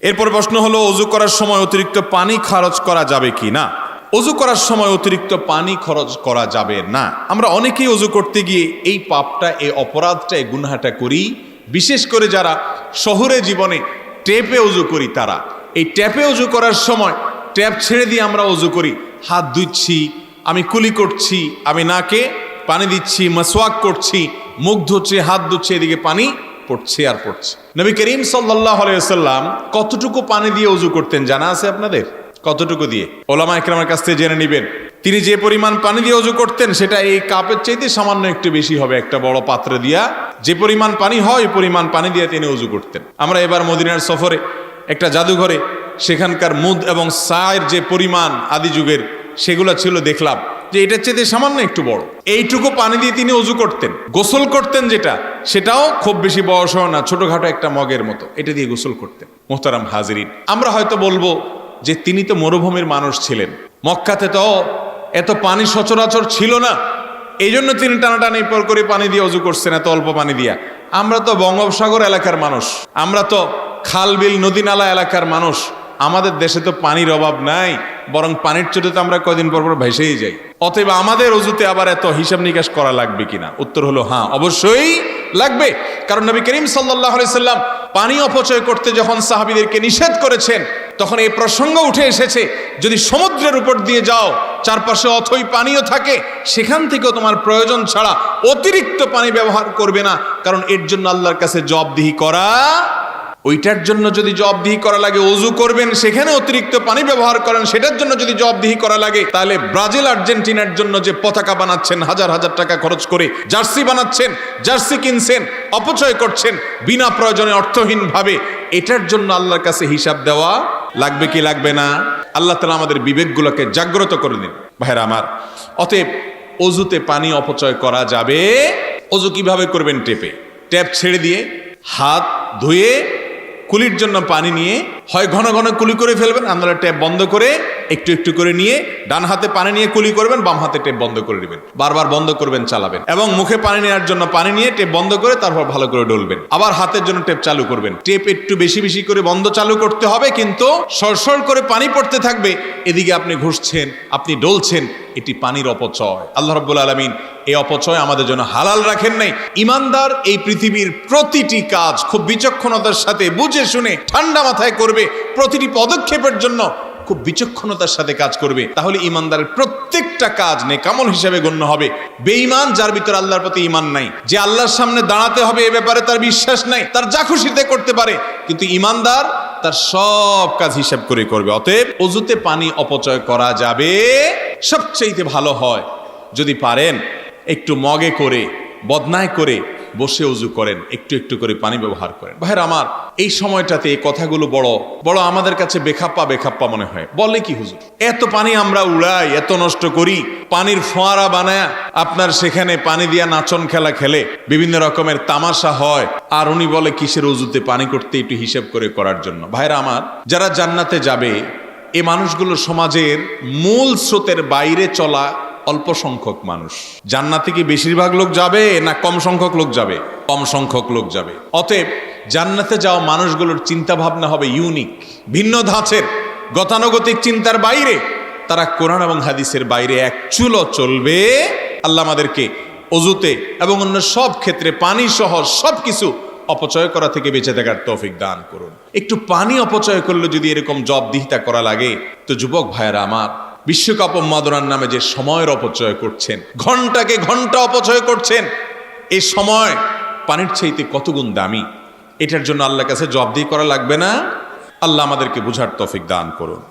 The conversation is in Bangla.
এরপর প্রশ্ন হলো, অজু করার সময় অতিরিক্ত পানি খরচ করা যাবে কি না? অজু করার সময় অতিরিক্ত পানি খরচ করা যাবে না। আমরা অনেকেই অজু করতে গিয়ে এই পাপটা, এই অপরাধটা, এই গুনাহটা করি। বিশেষ করে যারা শহুরে জীবনে ট্যাপে অজু করি, তারা এই ট্যাপে অজু করার সময় ট্যাপ ছেড়ে দিয়ে আমরা অজু করি। হাত ধুচ্ছি, আমি কুলি করছি, আমি নাকে পানি দিচ্ছি, মাসওয়াক করছি, মুখ ধুচ্ছি, হাত ধুচ্ছি, এদিকে পানি পড়ছে আর পড়ছে। নবী করিম সাল্লাল্লাহু আলাইহি ওয়াসাল্লাম কতটুকু পানি দিয়ে অজু করতেন জানা আছে আপনাদের? কতটুকু দিয়ে? ওলামা ইকরামের কাছ থেকে জেনে নেবেন। তিনি যে পরিমাণ পানি দিয়ে অজু করতেন সেটা এই কাপের চাইতে সামান্য একটু বেশি হবে। একটা বড় পাত্রে দিয়া যে পরিমাণ পানি হয় ওই পরিমাণ পানি দিয়ে তিনি অজু করতেন। আমরা এবার মদিনার সফরে একটা জাদুঘরে সেখানকার মুদ এবং সায়ের যে পরিমাণ আদি যুগের সেগুলো ছিল, দেখলাম যে এটার চেয়ে সামান্য একটু বড়। এইটুকু পানি দিয়ে তিনি অজু করতেন। গোসল করতেন যেটা, সেটাও খুব বেশি বয়স হয় না, ছোটখাটো একটা মগের মতো, এটা দিয়ে গোসল করতেন। মোহতারাম হাজিরিন, আমরা হয়তো বলবো যে তিনি তো মরুভূমির মানুষ ছিলেন, মক্কাতে তো এত পানি সচরাচর ছিল না, এই জন্য তিনি টানাটানি পর করে পানি দিয়ে অজু করছেন, এত অল্প পানি দিয়া। আমরা তো বঙ্গোপসাগর এলাকার মানুষ, আমরা তো খাল বিল নদী নালা এলাকার মানুষ, আমাদের দেশে তো পানির অভাব নাই, বরং পানির চোটে তো আমরা কয়দিন পর পর ভেসেই যাই। অতএব আমাদের অজুতে আবার এত হিসাব নিকাশ করা লাগবে কিনা? উত্তর হলো হ্যাঁ, অবশ্যই লাগবে। কারণ নবী করিম সাল্লাল্লাহু আলাইহি সাল্লাম পানি অপচয় করতে যখন সাহাবীদেরকে নিষেধ করেছেন, তখন এই প্রসঙ্গ উঠে এসেছে, যদি সমুদ্রের উপর দিয়ে যাও, চারপাশে অথই পানিও থাকে, সেখান থেকেও তোমার প্রয়োজন ছাড়া অতিরিক্ত পানি ব্যবহার করবে না। কারণ এর জন্য আল্লাহর কাছে জবাবদিহি করা, ওইটার জন্য যদি জবাবদিহি করা লাগে অজু করবেন, সেখানে অতিরিক্ত পানি ব্যবহার করেন, সেটার জন্য যদি জবাবদিহি করা লাগে, তাহলে ব্রাজিল আর্জেন্টিনার জন্য যে পতাকা বানাচ্ছেন হাজার হাজার টাকা খরচ করে, জার্সি বানাচ্ছেন, জার্সি কিনছেন, অপচয় করছেন বিনা প্রয়োজনে অর্থহীন ভাবে, এটার জন্য আল্লাহর কাছে হিসাব দেওয়া লাগবে কি লাগবে না? আল্লাহ তাআলা আমাদের বিবেকগুলোকে জাগ্রত করে দিন ভাইরা আমার। অতএব অজুতে পানি অপচয় করা যাবে। অজু কিভাবে করবেন? ট্যাপ ছেড়ে দিয়ে হাত ধুয়ে কুলির জন্য পানি নিয়ে হয় ঘন ঘন কুলি করে ফেলবেন, আমরা ট্যাপ বন্ধ করে একটু একটু করে নিয়ে ডান হাতে পানি নিয়ে কুলি করবেন, বাম হাতে ট্যাপ বন্ধ করে দিবেন, বারবার বন্ধ করবেন, চালাবেন। এবং মুখে পানি নেওয়ার জন্য পানি নিয়ে ট্যাপ বন্ধ করে তারপর ভালো করে ডলবেন। আবার হাতের জন্য ট্যাপ চালু করবেন। ট্যাপ একটু বেশি বেশি করে বন্ধ চালু করতে হবে, কিন্তু সরসর করে পানি পড়তে থাকবে, এদিকে আপনি ঘুষছেন, আপনি ডলছেন, এটি পানির অপচয়। আল্লাহ রাব্বুল আলামিন এই অপচয় আমাদের জন্য হালাল রাখেন নাই। ইমানদার এই পৃথিবীর প্রতিটি কাজ খুব বিচক্ষণতার সাথে বুঝে শুনে ঠান্ডা মাথায় করবে, প্রতিটি পদক্ষেপের জন্য খুব বিচক্ষণতার সাথে কাজ করবে, তাহলে ইমানদারের প্রত্যেকটা কাজ নেকামল হিসেবে গণ্য হবে। বেঈমান, যার ভিতর আল্লাহর প্রতি ঈমান নাই, যে আল্লাহর সামনে দাঁড়াতে হবে এ ব্যাপারে তার বিশ্বাস নাই, তার যা খুশিতে করতে পারে, কিন্তু ইমানদার তার সব কাজ হিসাব করে করবে। অতএব অজুতে পানি অপচয় করা যাবে। সবচেয়ে ভালো হয় যদি পারেন একটু মগে করে, বদনায় করে বসে অজু করেন, একটু একটু করে পানি ব্যবহার করেন। ভাইরা আমার, এই সময়টাতে এই কথাগুলো বড় বড় আমাদের কাছে বেখাপ্পা মনে হয়। বলে কি হুজুর, এত পানি আমরা উড়াই, এত নষ্ট করি, পানির ফোয়ারা বানায় আপনার সেখানে পানি দিয়া নাচন খেলা খেলে, বিভিন্ন রকমের তামাশা হয়, আর উনি বলে কিসের অজুতে পানি করতে, একটু হিসেব করে করার জন্য। ভাইরা আমার, যারা জান্নাতে যাবে এই মানুষগুলো সমাজের মূল স্রোতের বাইরে চলা অল্প সংখ্যক মানুষ। জান্নাতে কি বেশিরভাগ লোক যাবে না কম সংখ্যক লোক যাবে? কম সংখ্যক লোক যাবে। অতএব জান্নাতে যাওয়া মানুষগুলোর চিন্তা ভাবনা হবে ইউনিক, ভিন্ন ধাঁচের, গতানুগতিক চিন্তার বাইরে। তারা কোরআন এবং হাদিসের বাইরে এক চুলও চলবে। আল্লাহ আমাদেরকে অজুতে এবং অন্য সব ক্ষেত্রে পানি সহ সবকিছু অপচয় করা থেকে বেঁচে থাকার তৌফিক দান করুন। একটু পানি অপচয় করলে যদি এরকম জবাবদিহিতা করা লাগে, তো যুবক ভাইয়েরা আমার, বিশ্বকাপ উন্মাদনার নামে যে সময়ের অপচয় করছেন, ঘন্টাকে ঘন্টা অপচয় করছেন, এই সময় পানির চাইতে কত গুণ দামি, এটার জন্য আল্লাহর কাছে জবাবদিহি করা লাগবে না? আল্লাহ আমাদেরকে বুঝার তৌফিক দান করুন।